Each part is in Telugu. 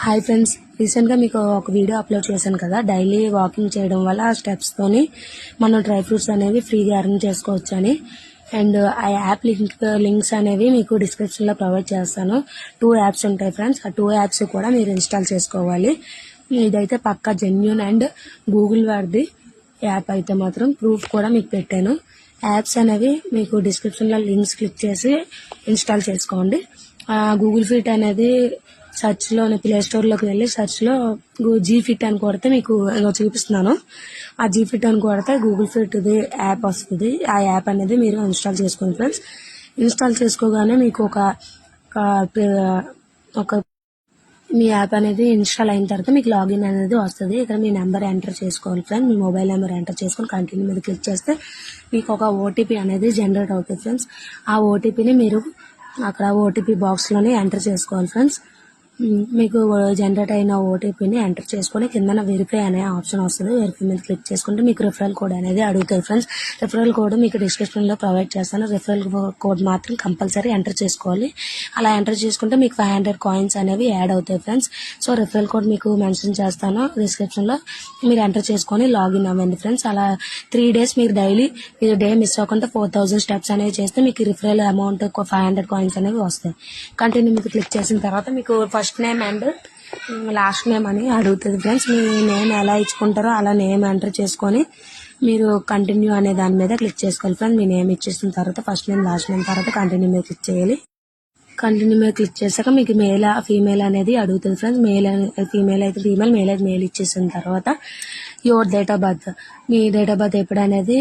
హాయ్ ఫ్రెండ్స్, రీసెంట్గా మీకు ఒక వీడియో అప్లోడ్ చేశాను కదా. డైలీ వాకింగ్ చేయడం వల్ల ఆ స్టెప్స్తోని మనం డ్రై ఫ్రూట్స్ అనేవి ఫ్రీగా ఎర్న్ చేసుకోవచ్చు అని. అండ్ ఆ యాప్ లింక్స్ అనేవి మీకు డిస్క్రిప్షన్లో ప్రొవైడ్ చేస్తాను. 2 యాప్స్ ఉంటాయి ఫ్రెండ్స్. ఆ 2 యాప్స్ కూడా మీరు ఇన్స్టాల్ చేసుకోవాలి. ఇదైతే పక్కా జెన్యూన్ అండ్ గూగుల్ వాడిది యాప్ అయితే మాత్రం ప్రూఫ్ కూడా మీకు పెట్టాను. యాప్స్ అనేవి మీకు డిస్క్రిప్షన్లో లింక్స్ క్లిక్ చేసి ఇన్స్టాల్ చేసుకోండి. గూగుల్ ఫిట్ అనేది సెర్చ్లోని ప్లే స్టోర్లోకి వెళ్ళి సెర్చ్లో జీ ఫిట్ అని కొడితే మీకు చూపిస్తున్నాను. ఆ జీ ఫిట్ అని కొడితే గూగుల్ ఫిట్ది యాప్ వస్తుంది. ఆ యాప్ అనేది మీరు ఇన్స్టాల్ చేసుకోండి ఫ్రెండ్స్. ఇన్స్టాల్ చేసుకోగానే మీకు ఒక మీ యాప్ అనేది ఇన్స్టాల్ అయిన తర్వాత మీకు లాగిన్ అనేది వస్తుంది. ఇక్కడ మీ నెంబర్ ఎంటర్ చేసుకోవాలి ఫ్రెండ్స్. మీ మొబైల్ నెంబర్ ఎంటర్ చేసుకొని కంటిన్యూ మీద క్లిక్ చేస్తే మీకు ఒక ఓటీపీ అనేది జనరేట్ అవుతుంది ఫ్రెండ్స్. ఆ ఓటీపీని మీరు అక్కడ ఓటీపీ బాక్స్లోనే ఎంటర్ చేసుకోవాలి ఫ్రెండ్స్. మీకు జనరేట్ అయిన ఓటీపీని ఎంటర్ చేసుకొని కింద వెరిఫై అనే ఆప్షన్ వస్తుంది. వెరిఫై మీద క్లిక్ చేసుకుంటే మీకు రిఫరల్ కోడ్ అనేది అడుగుతుంది ఫ్రెండ్స్. రిఫరల్ కోడ్ మీకు డిస్క్రిప్షన్లో ప్రొవైడ్ చేస్తాను. రిఫరల్ కోడ్ మాత్రం కంపల్సరీ ఎంటర్ చేసుకోవాలి. అలా ఎంటర్ చేసుకుంటే మీకు 500 కాయిన్స్ అనేవి యాడ్ అవుతాయి ఫ్రెండ్స్. సో రిఫరల్ కోడ్ మీకు మెన్షన్ చేస్తాను డిస్క్రిప్షన్లో. మీరు ఎంటర్ చేసుకొని లాగిన్ అవ్వండి ఫ్రెండ్స్. అలా 3 days మీరు డైలీ డే మిస్ అవ్వకుండా 4000 స్టెప్స్ అనేవి చేస్తే మీకు రిఫరల్ అమౌంట్ 500 కాయిన్స్ అనేవి వస్తాయి. కంటిన్యూ మీద క్లిక్ చేసిన తర్వాత మీకు first name and last name అని అడుగుతుంది ఫ్రెండ్స్. మీ నేమ్ ఎలా ఇచ్చుకుంటారో అలా నేమ్ ఎంటర్ చేసుకొని మీరు కంటిన్యూ అనే దాని మీద క్లిక్ చేసుకోవాలి ఫ్రెండ్స్. మీ నేమ్ ఇచ్చేసిన తర్వాత ఫస్ట్ నేమ్ లాస్ట్ నేమ్ తర్వాత కంటిన్యూ మీద క్లిక్ చేయాలి. కంటిన్యూ మీద క్లిక్ చేశాక మీకు మేల్ ఫీమేల్ అనేది అడుగుతుంది ఫ్రెండ్స్. ఫీమేల్ అయితే ఫీమేల్, మేల్ అయితే మేల్ ఇచ్చేసిన తర్వాత your date of birth, me date of birth ఎప్పుడు అనేది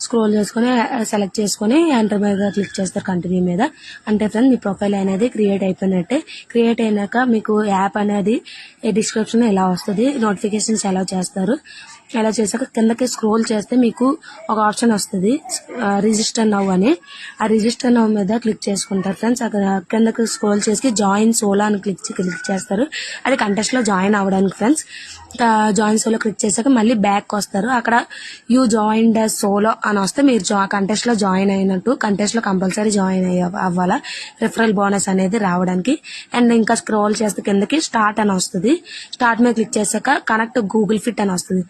స్క్రోల్ చేసుకొని సెలెక్ట్ చేసుకొని ఎంటర్ మీద క్లిక్ చేస్తారు కంటిన్యూ మీద. అంటే ఫ్రెండ్స్ మీ ప్రొఫైల్ అనేది క్రియేట్ అయిపోయినట్టే. క్రియేట్ అయినాక మీకు యాప్ అనేది డిస్క్రిప్షన్ ఎలా వస్తుంది, నోటిఫికేషన్స్ ఎలా చేస్తారు. ఎలా చేశాక కిందకి స్క్రోల్ చేస్తే మీకు ఒక ఆప్షన్ వస్తుంది రిజిస్టర్ నవ్ అని. ఆ రిజిస్టర్ నవ్ మీద క్లిక్ చేసుకుంటారు ఫ్రెండ్స్. అక్కడ కిందకి స్క్రోల్ చేసి జాయిన్ సోలో అని క్లిక్ చేస్తారు. అది కంటెస్ట్లో జాయిన్ అవ్వడానికి ఫ్రెండ్స్. జాయిన్ సోలో క్లిక్ చేశాక మళ్ళీ బ్యాక్ వస్తారు. అక్కడ యూ జాయిన్ ద సోలో అని వస్తే మీరు కంటెస్ట్లో జాయిన్ అయినట్టు. కంటెస్ట్లో కంపల్సరీ జాయిన్ అవ్వాలా రిఫరల్ బోనస్ అనేది రావడానికి. అండ్ ఇంకా స్క్రోల్ చేస్తే కిందకి స్టార్ట్ అని వస్తుంది. స్టార్ట్ మీద క్లిక్ చేశాక కనెక్ట్ గూగుల్ ఫిట్ అని వస్తుంది.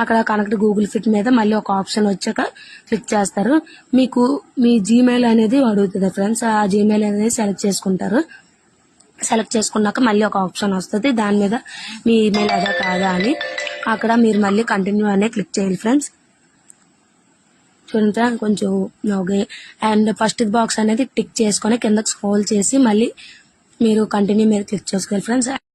అక్కడ కనెక్ట్ గూగుల్ ఫిట్ మీద మళ్ళీ ఒక ఆప్షన్ వచ్చాక క్లిక్ చేస్తారు. మీకు మీ జీమెయిల్ అనేది అడుగుతుంది ఫ్రెండ్స్. ఆ జీమెయిల్ అనేది సెలెక్ట్ చేసుకుంటారు. సెలెక్ట్ చేసుకున్నాక మళ్ళీ ఒక ఆప్షన్ వస్తుంది. దాని మీద మీ ఈమెయిల్ అదా కాదా అని అక్కడ మీరు మళ్ళీ కంటిన్యూ అనే క్లిక్ చేయాలి ఫ్రెండ్స్. చూడండి ఫ్రెండ్స్ కొంచెం ఓకే. అండ్ ఫస్ట్ బాక్స్ అనేది టిక్ చేసుకొని కిందకి స్క్రోల్ చేసి మళ్ళీ మీరు కంటిన్యూ మీద క్లిక్ చేసుకోవాలి ఫ్రెండ్స్.